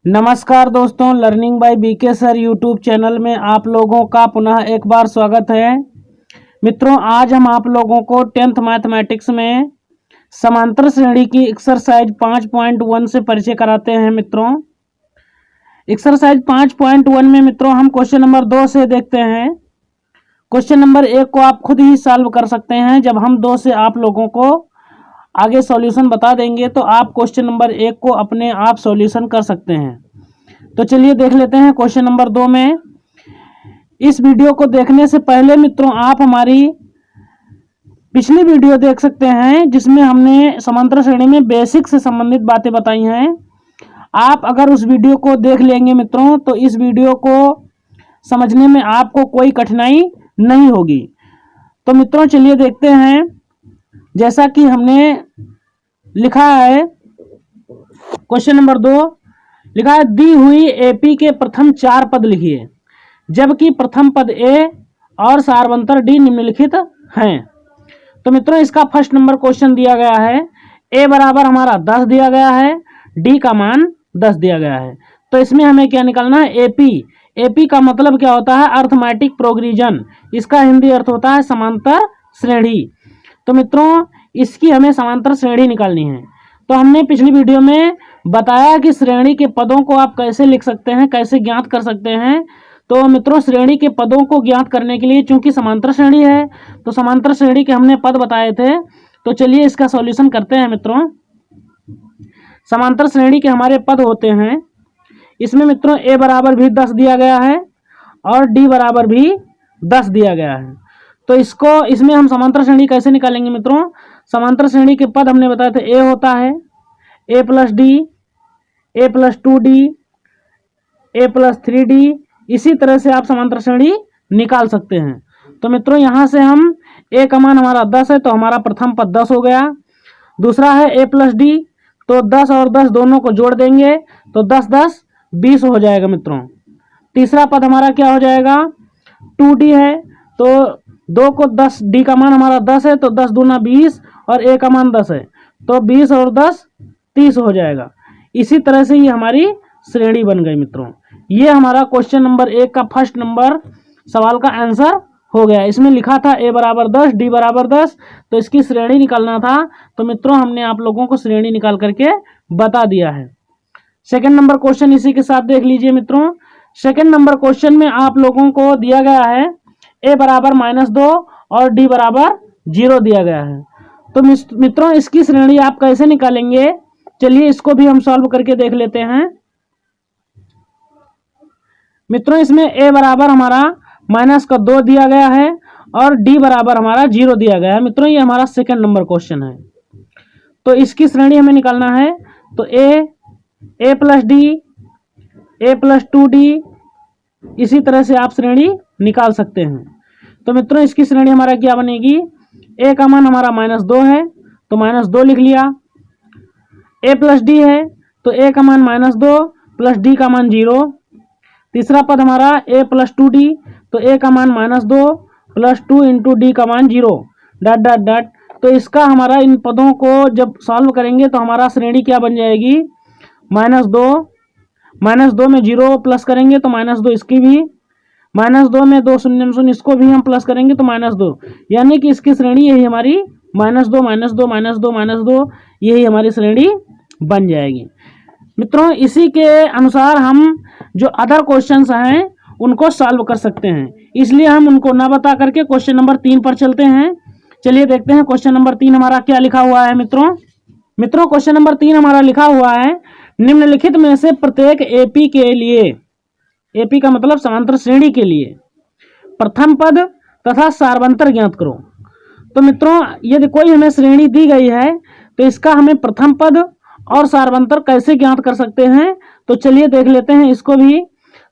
नमस्कार दोस्तों, learning by BK sir YouTube channel में आप लोगों का पुनः एक बार स्वागत है। मित्रों, आज हम आप लोगों को 10th मैथमेटिक्स में समांतर श्रेणी की एक्सरसाइज 5.1 से परिचय कराते हैं। मित्रों, एक्सरसाइज 5.1 में मित्रों हम क्वेश्चन नंबर 2 से देखते हैं। क्वेश्चन नंबर 1 को आप खुद ही सॉल्व कर सकते हैं। जब हम 2 से आप लोगों को आगे सॉल्यूशन बता देंगे तो आप क्वेश्चन नंबर 1 को अपने आप सॉल्यूशन कर सकते हैं। तो चलिए देख लेते हैं क्वेश्चन नंबर 2 में। इस वीडियो को देखने से पहले मित्रों आप हमारी पिछली वीडियो देख सकते हैं जिसमें हमने समांतर श्रेणी में बेसिक से संबंधित बातें बताई हैं। आप अगर उस वीडियो को देख लेंगे मित्रों तो इस वीडियो को समझने में आपको कोई कठिनाई नहीं होगी। तो मित्रों चलिए देखते हैं। जैसा कि हमने लिखा है क्वेश्चन नंबर 2 लिखा है, दी हुई एपी के प्रथम 4 पद लिखिए जबकि प्रथम पद ए और सारवंतर डी निम्नलिखित हैं। तो मित्रों इसका फर्स्ट नंबर क्वेश्चन दिया गया है। ए बराबर हमारा 10 दिया गया है, डी का मान 10 दिया गया है। तो इसमें हमें क्या निकालना है? एपी। एपी का मतलब क्या होता है? Arithmetic progression. इसका हिंदी अर्थ होता है समांतर श्रेणी। तो मित्रों इसकी हमें समांतर श्रेणी निकालनी है। तो हमने पिछली वीडियो में बताया कि श्रेणी के पदों को आप कैसे लिख सकते हैं, कैसे ज्ञात कर सकते हैं। तो मित्रों श्रेणी के पदों को ज्ञात करने के लिए चूंकि समांतर श्रेणी है तो समांतर श्रेणी के हमने पद बताए थे। तो चलिए इसका सॉल्यूशन करते हैं। मित्रों समांतर श्रेणी के हमारे पद होते हैं। इसमें मित्रों ए बराबर भी 10 दिया गया है और डी बराबर भी 10 दिया गया है। तो इसमें हम समांतर श्रेणी कैसे निकालेंगे? मित्रों समांतर श्रेणी के पद हमने बताया था ए होता है ए प्लस डी, ए प्लस 2डी, ए प्लस 3डी। इसी तरह से आप समांतर श्रेणी निकाल सकते हैं। तो मित्रों यहाँ से हम ए का मान हमारा 10 है तो हमारा प्रथम पद 10 हो गया। दूसरा है ए प्लस डी, तो 10 और 10 दोनों को जोड़ देंगे तो 10 10 20 हो जाएगा। मित्रों तीसरा पद हमारा क्या हो जाएगा? 2डी है तो 2 को 10, डी का मान हमारा 10 है तो 10 दूना 20 और ए का मान 10 है तो 20 और 10 30 हो जाएगा। इसी तरह से ये हमारी श्रेणी बन गई। मित्रों ये हमारा क्वेश्चन नंबर 1 का फर्स्ट नंबर सवाल का आंसर हो गया। इसमें लिखा था ए बराबर 10, डी बराबर 10, तो इसकी श्रेणी निकालना था। तो मित्रों हमने आप लोगों को श्रेणी निकाल करके बता दिया है। सेकंड नंबर क्वेश्चन इसी के साथ देख लीजिए। मित्रों सेकंड नंबर क्वेश्चन में आप लोगों को दिया गया है ए बराबर -2 और डी बराबर 0 दिया गया है। तो मित्रों इसकी श्रेणी आप कैसे निकालेंगे? चलिए इसको भी हम सॉल्व करके देख लेते हैं। मित्रों इसमें ए बराबर हमारा -2 दिया गया है और डी बराबर हमारा 0 दिया गया है। मित्रों ये हमारा सेकंड नंबर क्वेश्चन है। तो इसकी श्रेणी हमें निकालना है। तो ए प्लस डी, ए प्लस 2डी, इसी तरह से आप श्रेणी निकाल सकते हैं। तो मित्रों इसकी श्रेणी हमारा क्या बनेगी? ए का मान हमारा -2 है तो -2 लिख लिया। ए प्लस डी है तो ए का मान -2 प्लस डी का मान 0। तीसरा पद हमारा ए प्लस 2डी, तो ए का मान -2 प्लस 2 इंटू डी का मान 0 डॉट डॉट डॉट। तो इसका हमारा इन पदों को जब सॉल्व करेंगे तो हमारा श्रेणी क्या बन जाएगी? -2 में 0 प्लस करेंगे तो -2 इसकी भी, -2 में 2 शून्य शून्य इसको भी हम प्लस करेंगे तो -2, यानी कि इसकी श्रेणी यही हमारी -2 -2 -2 -2 यही हमारी श्रेणी बन जाएगी। मित्रों इसी के अनुसार हम जो अदर क्वेश्चंस हैं उनको सॉल्व कर सकते हैं, इसलिए हम उनको ना बता करके क्वेश्चन नंबर 3 पर चलते हैं। चलिए देखते हैं क्वेश्चन नंबर 3 हमारा क्या लिखा हुआ है। मित्रों क्वेश्चन नंबर 3 हमारा लिखा हुआ है, निम्नलिखित में से प्रत्येक एपी के लिए, एपी का मतलब समांतर श्रेणी के लिए, प्रथम पद तथा सारवंतर ज्ञात करो। तो मित्रों यदि कोई हमें श्रेणी दी गई है तो इसका हमें प्रथम पद और सारवंतर कैसे ज्ञात कर सकते हैं? तो चलिए देख लेते हैं इसको भी।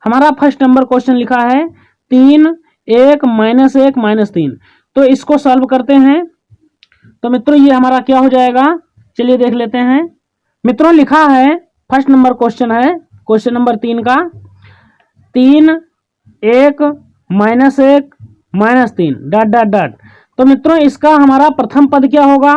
हमारा फर्स्ट नंबर क्वेश्चन लिखा है 3 1 -1 -3, तो इसको सॉल्व करते हैं। तो मित्रों ये हमारा क्या हो जाएगा? चलिए देख लेते हैं। मित्रों लिखा है फर्स्ट नंबर क्वेश्चन है क्वेश्चन नंबर 3 का 3 1 -1 -3 डॉट डॉट डॉट। तो मित्रों इसका हमारा प्रथम पद क्या होगा?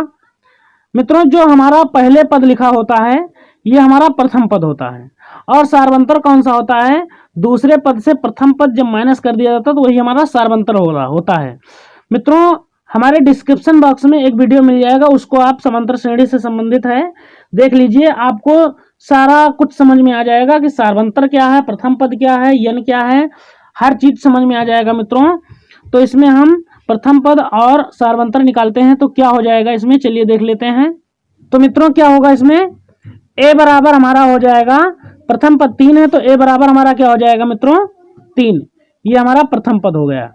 मित्रों जो हमारा पहले पद लिखा होता है ये हमारा प्रथम पद होता है और सार्वंतर कौन सा होता है, दूसरे पद से प्रथम पद जब माइनस कर दिया जाता है तो वही हमारा सार्वंतर होता है। मित्रों हमारे डिस्क्रिप्शन बॉक्स में एक वीडियो मिल जाएगा, उसको आप समांतर श्रेणी से संबंधित है देख लीजिए, आपको सारा कुछ समझ में आ जाएगा कि सार्वंतर क्या है, प्रथम पद क्या है, यन क्या है, हर चीज समझ में आ जाएगा मित्रों। तो इसमें हम प्रथम पद और सार्वंतर निकालते हैं तो क्या हो जाएगा इसमें, चलिए देख लेते हैं। तो मित्रों क्या होगा इसमें, ए बराबर हमारा हो जाएगा, प्रथम पद 3 है तो ए बराबर हमारा क्या हो जाएगा मित्रों 3, ये हमारा प्रथम पद हो गया।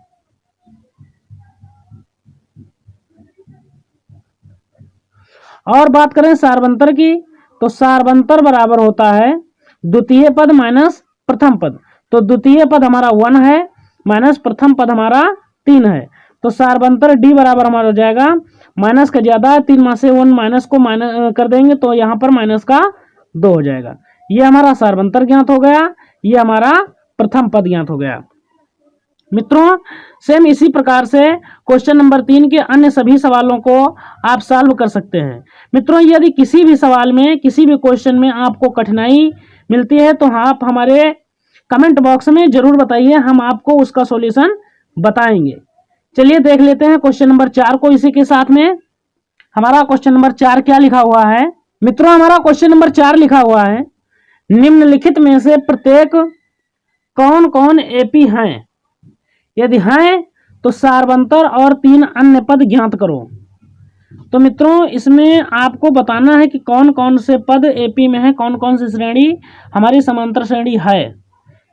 और बात करें सार्वंतर की, तो सार्वंतर बराबर होता है द्वितीय पद माइनस प्रथम पद। तो द्वितीय पद हमारा 1 है माइनस प्रथम पद हमारा 3 है, तो सार्वंतर डी बराबर हमारा हो जाएगा, माइनस का ज्यादा है 3 में से 1 माइनस को माइनस कर देंगे तो यहाँ पर माइनस का 2 हो जाएगा। ये हमारा सार्वंतर ज्ञात हो गया, ये हमारा प्रथम पद ज्ञात हो गया। मित्रों सेम इसी प्रकार से क्वेश्चन नंबर 3 के अन्य सभी सवालों को आप सॉल्व कर सकते हैं। मित्रों यदि किसी भी सवाल में, किसी भी क्वेश्चन में आपको कठिनाई मिलती है तो आप हमारे कमेंट बॉक्स में जरूर बताइए, हम आपको उसका सॉल्यूशन बताएंगे। चलिए देख लेते हैं क्वेश्चन नंबर 4 को। इसी के साथ में हमारा क्वेश्चन नंबर 4 क्या लिखा हुआ है मित्रों, हमारा क्वेश्चन नंबर 4 लिखा हुआ है, निम्नलिखित में से प्रत्येक कौन कौन एपी हैं, यदि हैं तो सार्वंतर और 3 अन्य पद ज्ञात करो। तो मित्रों इसमें आपको बताना है कि कौन कौन से पद एपी में है, कौन कौन सी श्रेणी हमारी समांतर श्रेणी है।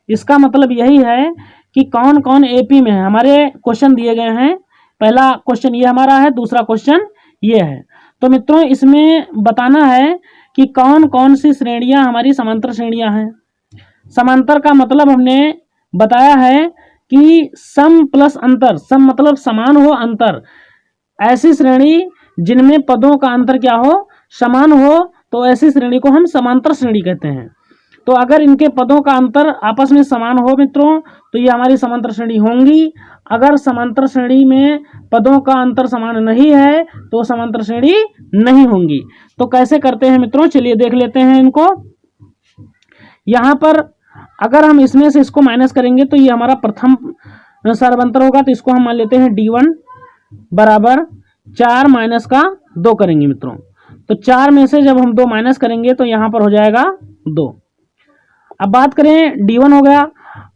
इसका मतलब यही है कि कौन कौन एपी में है, हमारे क्वेश्चन दिए गए हैं, पहला क्वेश्चन ये हमारा है, दूसरा क्वेश्चन ये है। तो मित्रों इसमें बताना है कि कौन कौन सी श्रेणियां हमारी समांतर श्रेणियां हैं। समांतर का मतलब हमने बताया है कि सम प्लस अंतर, सम मतलब समान हो, अंतर ऐसी श्रेणी जिनमें पदों का अंतर क्या हो, समान हो, तो ऐसी श्रेणी को हम समांतर श्रेणी कहते हैं। तो अगर इनके पदों का अंतर आपस में समान हो मित्रों तो ये हमारी समांतर श्रेणी होंगी। अगर समांतर श्रेणी में पदों का अंतर समान नहीं है तो समांतर श्रेणी नहीं होंगी। तो कैसे करते हैं मित्रों, चलिए देख लेते हैं इनको। यहाँ पर अगर हम इसमें से इसको माइनस करेंगे तो ये हमारा प्रथम सार्वंतर होगा, तो इसको हम मान लेते हैं D1 बराबर 4 माइनस का 2 करेंगे मित्रों। तो 4 में से जब हम 2 माइनस करेंगे तो यहाँ पर हो जाएगा 2। अब बात करें D1 हो गया,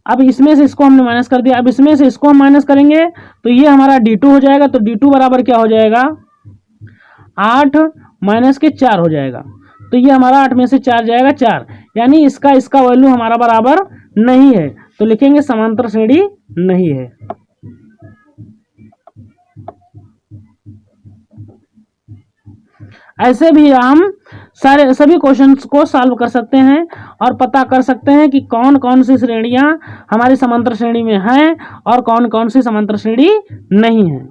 अब इसमें से इसको हमने माइनस कर दिया, अब इसमें से इसको हम माइनस करेंगे तो ये हमारा D2 हो जाएगा। तो D2 बराबर क्या हो जाएगा, 8 माइनस के 4 हो जाएगा। तो ये हमारा 8 में से 4 जाएगा 4, यानी इसका वैल्यू हमारा बराबर नहीं है, तो लिखेंगे समांतर श्रेणी नहीं है। ऐसे भी हम सभी क्वेश्चंस को सॉल्व कर सकते हैं और पता कर सकते हैं कि कौन कौन सी श्रेणियां हमारी समांतर श्रेणी में हैं और कौन कौन सी समांतर श्रेणी नहीं है।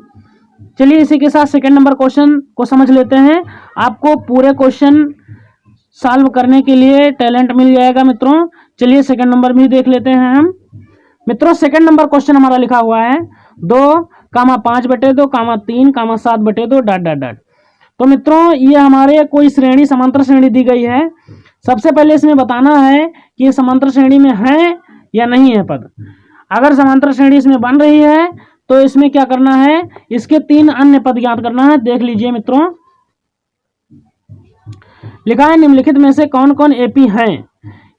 चलिए इसी के साथ सेकंड नंबर क्वेश्चन को समझ लेते हैं। आपको पूरे क्वेश्चन सॉल्व करने के लिए टैलेंट मिल जाएगा मित्रों। चलिए सेकंड नंबर भी देख लेते हैं हम मित्रों। सेकंड नंबर क्वेश्चन हमारा लिखा हुआ है 2,5/2, 3, 7/2 डॉट डॉट डॉट। तो मित्रों ये हमारे कोई श्रेणी समांतर श्रेणी दी गई है। सबसे पहले इसमें बताना है कि ये समांतर श्रेणी में है या नहीं है पद। अगर समांतर श्रेणी इसमें बन रही है तो इसमें क्या करना है, इसके 3 अन्य पद ज्ञात करना है। देख लीजिए मित्रों, लिखा है निम्नलिखित में से कौन कौन एपी हैं,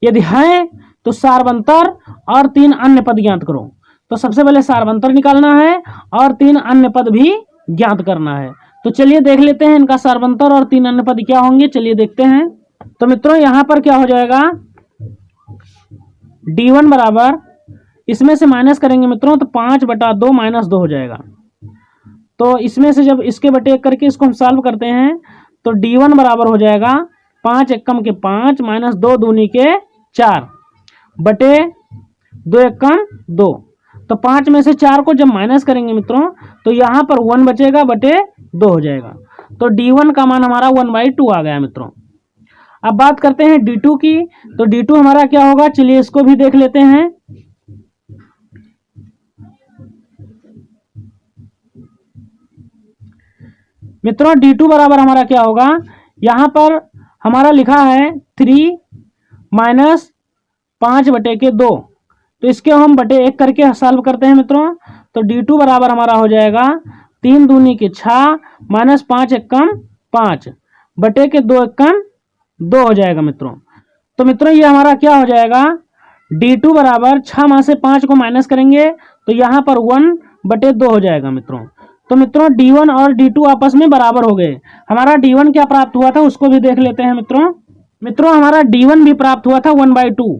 यदि हैं तो सार्वंतर और 3 अन्य पद ज्ञात करो। तो सबसे पहले सार्वंतर निकालना है और 3 अन्य पद भी ज्ञात करना है। तो चलिए देख लेते हैं इनका सार्वंतर और 3 अन्य पद क्या होंगे, चलिए देखते हैं। तो मित्रों यहां पर क्या हो जाएगा, D1 बराबर, इसमें से माइनस करेंगे मित्रों तो 5/2 - 2 हो जाएगा। तो इसमें से जब इसके बटे 1 करके इसको हम सॉल्व करते हैं तो D1 बराबर हो जाएगा 5 एकम के 5 - 2 दूनी के 4 बटे 2 एकम 2। तो 5 में से 4 को जब माइनस करेंगे मित्रों तो यहाँ पर 1 बचेगा बटे 2 हो जाएगा। तो D1 का मान हमारा 1/2 आ गया मित्रों। अब बात करते हैं D2 की। तो D2 हमारा क्या होगा, चलिए इसको भी देख लेते हैं। मित्रों D2 बराबर हमारा क्या होगा, यहां पर हमारा लिखा है 3 - 5/2। तो इसके हम बटे 1 करके सॉल्व करते हैं मित्रों। तो D2 बराबर हमारा हो जाएगा 3 दूनी के 6 माइनस 5 एकम 5 बटे के 2 एकम 2 हो जाएगा मित्रों। तो मित्रों ये हमारा क्या हो जाएगा, D2 बराबर 6 में से 5 को माइनस करेंगे तो यहाँ पर 1/2 हो जाएगा मित्रों। तो मित्रों D1 और D2 आपस में बराबर हो गए। हमारा D1 क्या प्राप्त हुआ था उसको भी देख लेते हैं मित्रों हमारा D1 भी प्राप्त हुआ था 1/2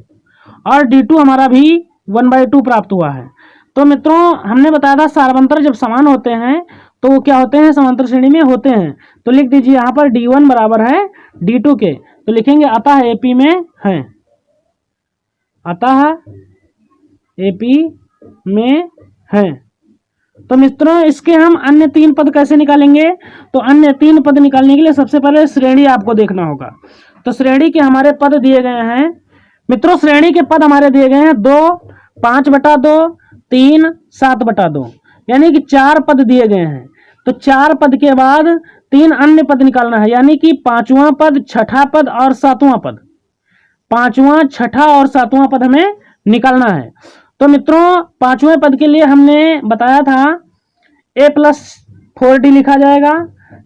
और D2 हमारा भी 1/2 प्राप्त हुआ है। तो मित्रों हमने बताया था सार्वंतर जब समान होते हैं तो वो क्या होते हैं, समांतर श्रेणी में होते हैं। तो लिख दीजिए यहाँ पर D1 बराबर है D2 के, तो लिखेंगे अतः AP में है, अतः AP में है। तो मित्रों इसके हम अन्य 3 पद कैसे निकालेंगे, तो अन्य 3 पद निकालने के लिए सबसे पहले श्रेणी आपको देखना होगा। तो श्रेणी के हमारे पद दिए गए हैं मित्रों, श्रेणी के पद हमारे दिए गए हैं 2 5/2 3 7/2, यानी कि 4 पद दिए गए हैं। तो 4 पद के बाद 3 अन्य पद निकालना है, यानी कि 5वां पद 6ठा पद और 7वां पद, 5वां 6ठा और 7वां पद हमें निकालना है। तो मित्रों 5वें पद के लिए हमने बताया था A+4D लिखा जाएगा,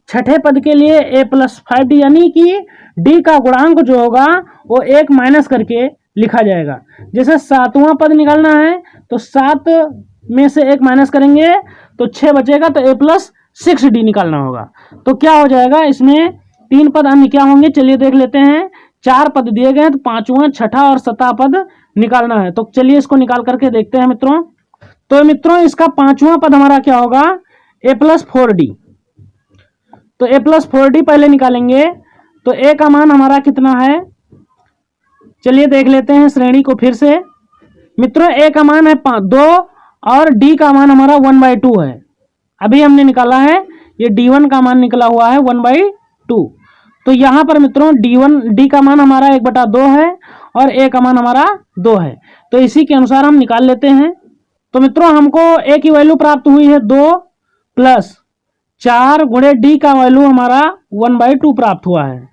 6ठे पद के लिए A+5D, यानी कि D का गुणांक जो होगा वो 1 माइनस करके लिखा जाएगा। जैसे 7वां पद निकालना है तो 7 में से 1 माइनस करेंगे तो 6 बचेगा, तो A+6D निकालना होगा। तो क्या हो जाएगा, इसमें 3 पद अन्य क्या होंगे चलिए देख लेते हैं। 4 पद दिए गए हैं तो 5वां 6ठा और 7वां पद निकालना है। तो चलिए इसको निकाल करके देखते हैं मित्रों। तो मित्रों इसका 5वां पद हमारा क्या होगा, A+4D। तो A+4D पहले निकालेंगे तो A का मान हमारा कितना है, चलिए देख लेते हैं श्रेणी को फिर से। मित्रों A का मान है 2 और D का मान हमारा 1/2 है। अभी हमने निकाला है, ये D1 का मान निकला हुआ है 1/2। तो यहाँ पर मित्रों D का मान हमारा 1/2 है और A का मान हमारा 2 है। तो इसी के अनुसार हम निकाल लेते हैं। तो मित्रों हमको A की वैल्यू प्राप्त हुई है 2 + 4 गुणे D का वैल्यू हमारा 1/2 प्राप्त हुआ है।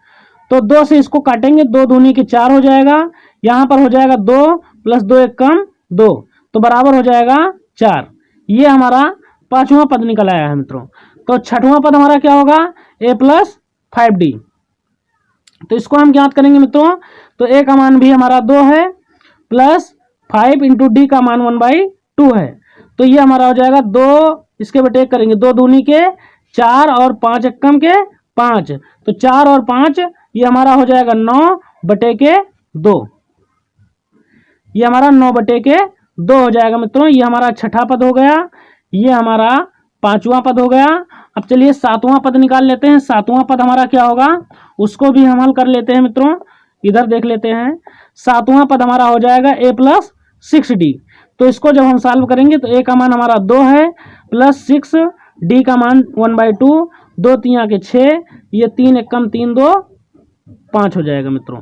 तो 2 से इसको काटेंगे, 2 दूनी के 4 हो जाएगा, यहाँ पर हो जाएगा 2 + 2 एकम 2, तो बराबर हो जाएगा 4। ये हमारा 5वां पद निकल आया है मित्रों। तो 6वां पद हमारा क्या होगा, A+5D। तो इसको हम ज्ञात करेंगे मित्रों। तो A का मान भी हमारा 2 है प्लस 5 × D का मान 1/2 है। तो ये हमारा हो जाएगा 2, इसके बटे 1 करेंगे, 2 दूनी के 4 और 5 एकम के 5, तो 4 और 5 ये हमारा हो जाएगा 9/2। ये हमारा 9/2 हो जाएगा मित्रों। ये हमारा 6ठा पद हो गया, ये हमारा 5वां पद हो गया। अब चलिए 7वां पद निकाल लेते हैं। 7वां पद हमारा क्या होगा उसको भी हम हल कर लेते हैं मित्रों, इधर देख लेते हैं। 7वां पद हमारा हो जाएगा A+6D। तो इसको जब हम सॉल्व करेंगे तो A का मान हमारा 2 है प्लस 6, D का मान 1/2, 2 3 के 6, ये 3 एकम 3 2 5 हो जाएगा मित्रों।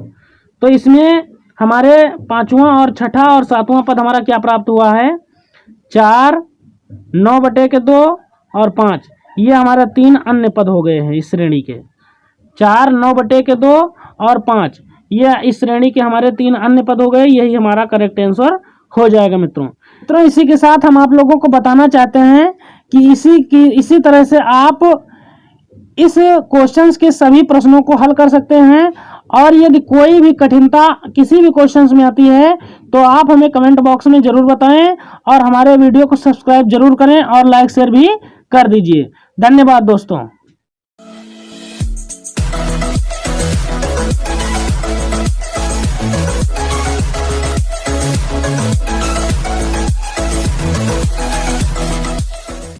तो इसमें हमारे 5वां और 6ठा और 7वां पद हमारा क्या प्राप्त हुआ है, 4 9/2 और 5, ये हमारा 3 अन्य पद हो गए हैं इस श्रेणी के। 4 9/2 और 5, ये इस श्रेणी के हमारे 3 अन्य पद हो गए। यही हमारा करेक्ट आंसर हो जाएगा मित्रों। इसी के साथ हम आप लोगों को बताना चाहते हैं कि इसी तरह से आप इस क्वेश्चंस के सभी प्रश्नों को हल कर सकते हैं। और यदि कोई भी कठिनता किसी भी क्वेश्चंस में आती है तो आप हमें कमेंट बॉक्स में जरूर बताएं और हमारे वीडियो को सब्सक्राइब जरूर करें और लाइक शेयर भी कर दीजिए। धन्यवाद दोस्तों।